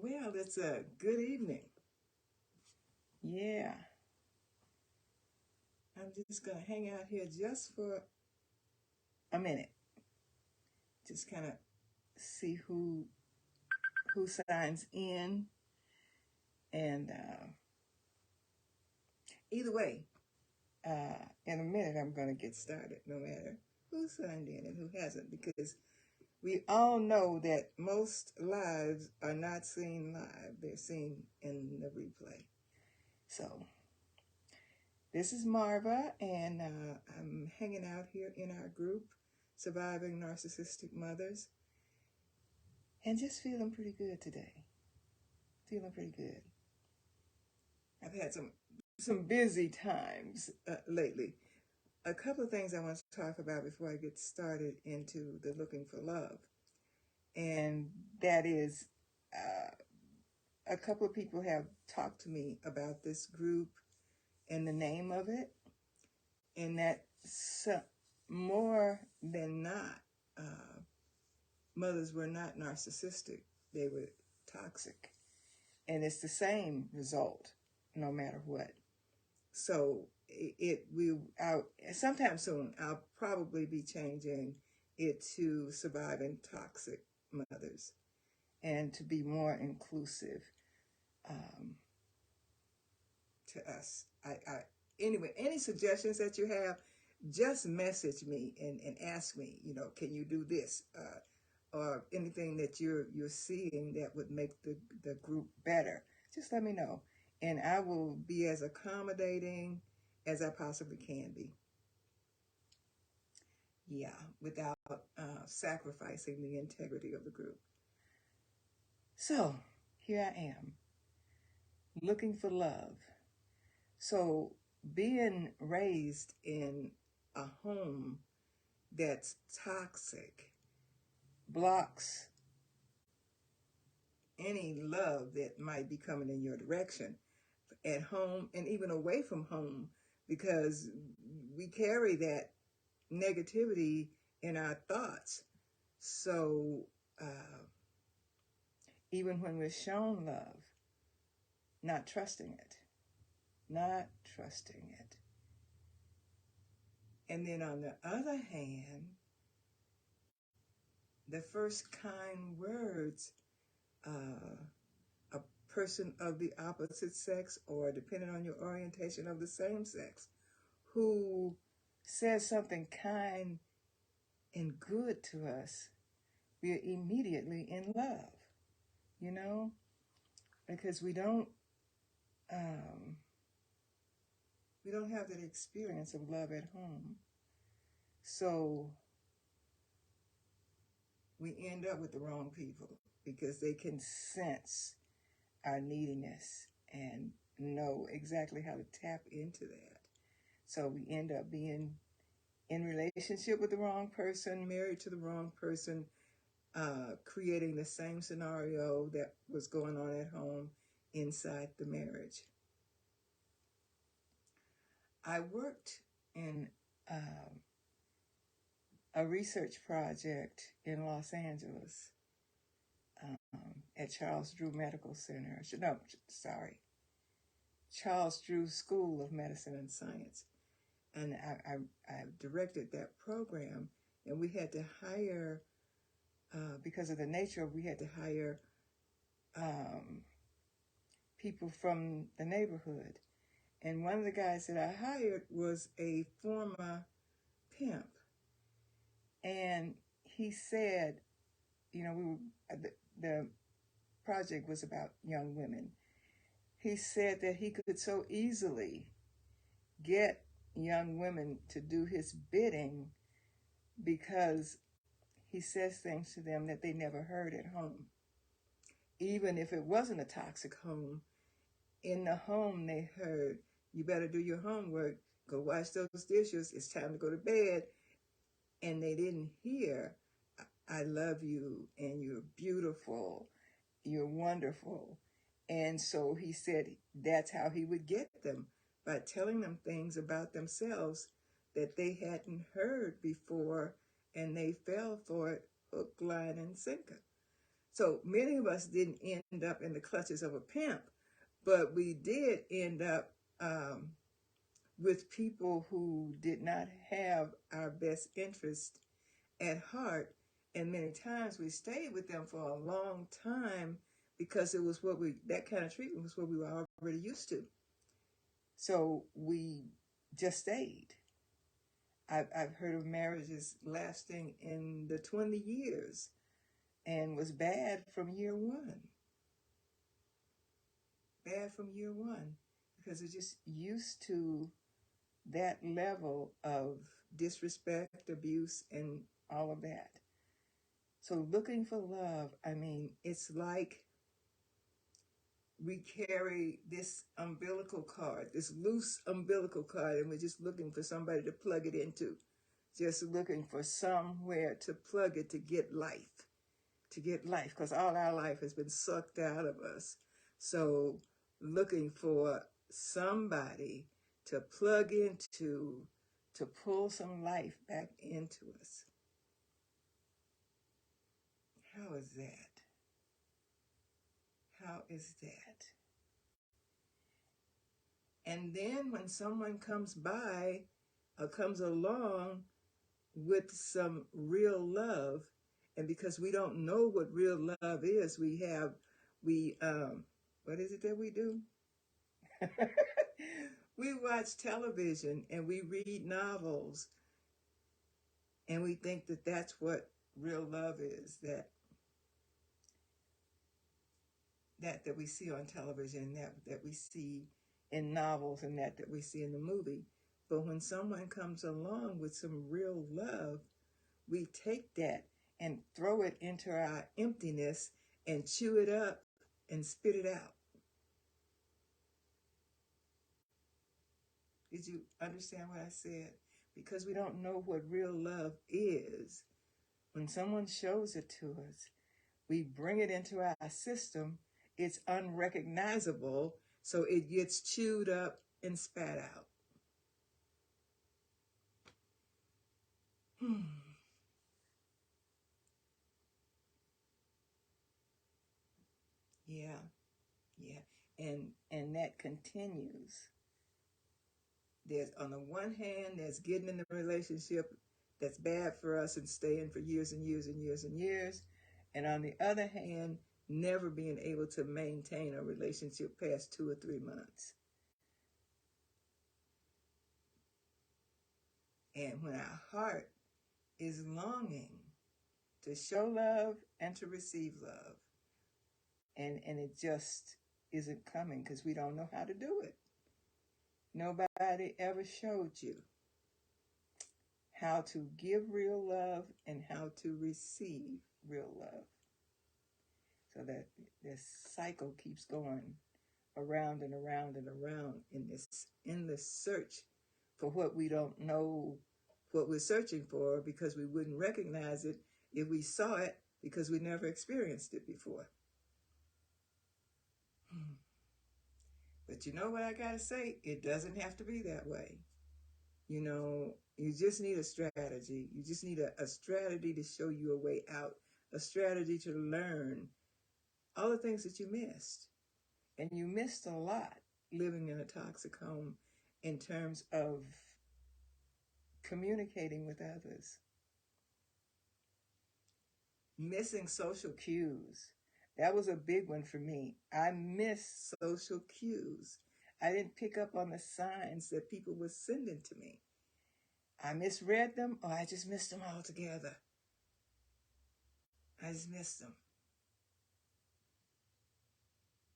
Well, it's a good evening. Yeah, I'm just gonna hang out here just for a minute. Just kind of see who signs in, and either way, in a minute I'm gonna get started. No matter who signed in and who hasn't, because we all know that most lives are not seen live; they're seen in the replay. So this is Marva, and I'm hanging out here in our group, Surviving Narcissistic Mothers, and just feeling pretty good today. Feeling pretty good. I've had some busy times lately. A couple of things I want to talk about before I get started into the looking for love, and that is a couple of people have talked to me about this group and the name of it, and that more than not, mothers were not narcissistic, they were toxic. And it's the same result no matter what. So sometime soon I'll probably be changing it to Surviving Toxic Mothers, and to be more inclusive to us. Anyway, any suggestions that you have, just message me and ask me, can you do this? Or anything that you're seeing that would make the group better, just let me know. And I will be as accommodating as I possibly can be. Yeah, without sacrificing the integrity of the group. So, here I am, looking for love. So, being raised in a home that's toxic blocks any love that might be coming in your direction at home and even away from home, because we carry that negativity in our thoughts. So even when we're shown love, not trusting it. And then on the other hand, the first kind words, a person of the opposite sex, or depending on your orientation, of the same sex, who says something kind and good to us, we are immediately in love, because we don't have that experience of love at home. So we end up with the wrong people, because they can sense our neediness and know exactly how to tap into that. So we end up being in relationship with the wrong person, married to the wrong person, creating the same scenario that was going on at home inside the marriage. I worked in a research project in Los Angeles at Charles Drew Medical Center. Charles Drew School of Medicine and Science. And I directed that program, and we had to hire, because of the nature, we had to hire people from the neighborhood. And one of the guys that I hired was a former pimp. And he said, the project was about young women. He said that he could so easily get young women to do his bidding because he says things to them that they never heard at home. Even if it wasn't a toxic home, in the home they heard, you better do your homework, go wash those dishes, it's time to go to bed. And they didn't hear, I love you, and you're beautiful, you're wonderful. And so he said that's how he would get them, by telling them things about themselves that they hadn't heard before, and they fell for it hook, line, and sinker. So many of us didn't end up in the clutches of a pimp, but we did end up with people who did not have our best interest at heart. And many times we stayed with them for a long time because it was that kind of treatment was what we were already used to. So we just stayed. I've heard of marriages lasting in the 20 years and was bad from year one. Bad from year one because they're just used to that level of disrespect, abuse, and all of that. So looking for love, I mean, it's like we carry this umbilical cord, this loose umbilical cord, and we're just looking for somebody to plug it into, just looking for somewhere to plug it to get life, because all our life has been sucked out of us. So looking for somebody to plug into, to pull some life back into us. How is that? How is that? And then when someone comes by or comes along with some real love, and because we don't know what real love is, we what is it that we do? We watch television and we read novels and we think that that's what real love is, that we see on television, that we see in novels, and that we see in the movie. But when someone comes along with some real love, we take that and throw it into our emptiness and chew it up and spit it out. Did you understand what I said? Because we don't know what real love is. When someone shows it to us, we bring it into our system. It's unrecognizable, so it gets chewed up and spat out. Yeah, and that continues. There's, on the one hand, there's getting in the relationship that's bad for us and staying for years and years and years and years, and on the other hand, never being able to maintain a relationship past 2 or 3 months. And when our heart is longing to show love and to receive love, and it just isn't coming because we don't know how to do it. Nobody ever showed you how to give real love and how to receive real love. So that this cycle keeps going around and around and around in this endless search for what we don't know what we're searching for, because we wouldn't recognize it if we saw it, because we never experienced it before. But you know what I gotta say? It doesn't have to be that way. You know, you just need a strategy. You just need a strategy to show you a way out, a strategy to learn all the things that you missed. And you missed a lot living in a toxic home in terms of communicating with others. Missing social cues. That was a big one for me. I missed social cues. I didn't pick up on the signs that people were sending to me. I misread them, or I just missed them altogether. I just missed them.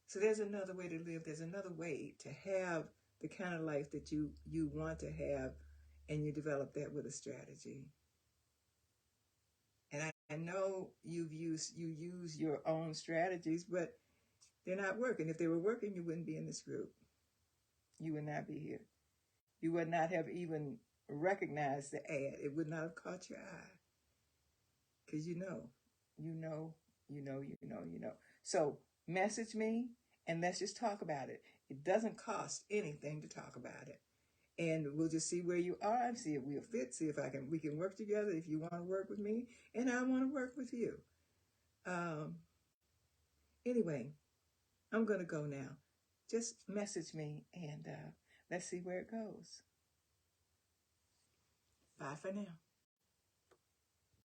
So there's another way to live. There's another way to have the kind of life that you want to have, and you develop that with a strategy. And I know you use your own strategies, but they're not working. If they were working, you wouldn't be in this group. You would not be here. You would not have even recognized the ad. It would not have caught your eye. Because you know. So message me and let's just talk about it. It doesn't cost anything to talk about it. And we'll just see where you are and see if we'll fit, see if we can work together, if you want to work with me and I want to work with you. Anyway, I'm going to go now. Just message me and let's see where it goes. Bye for now.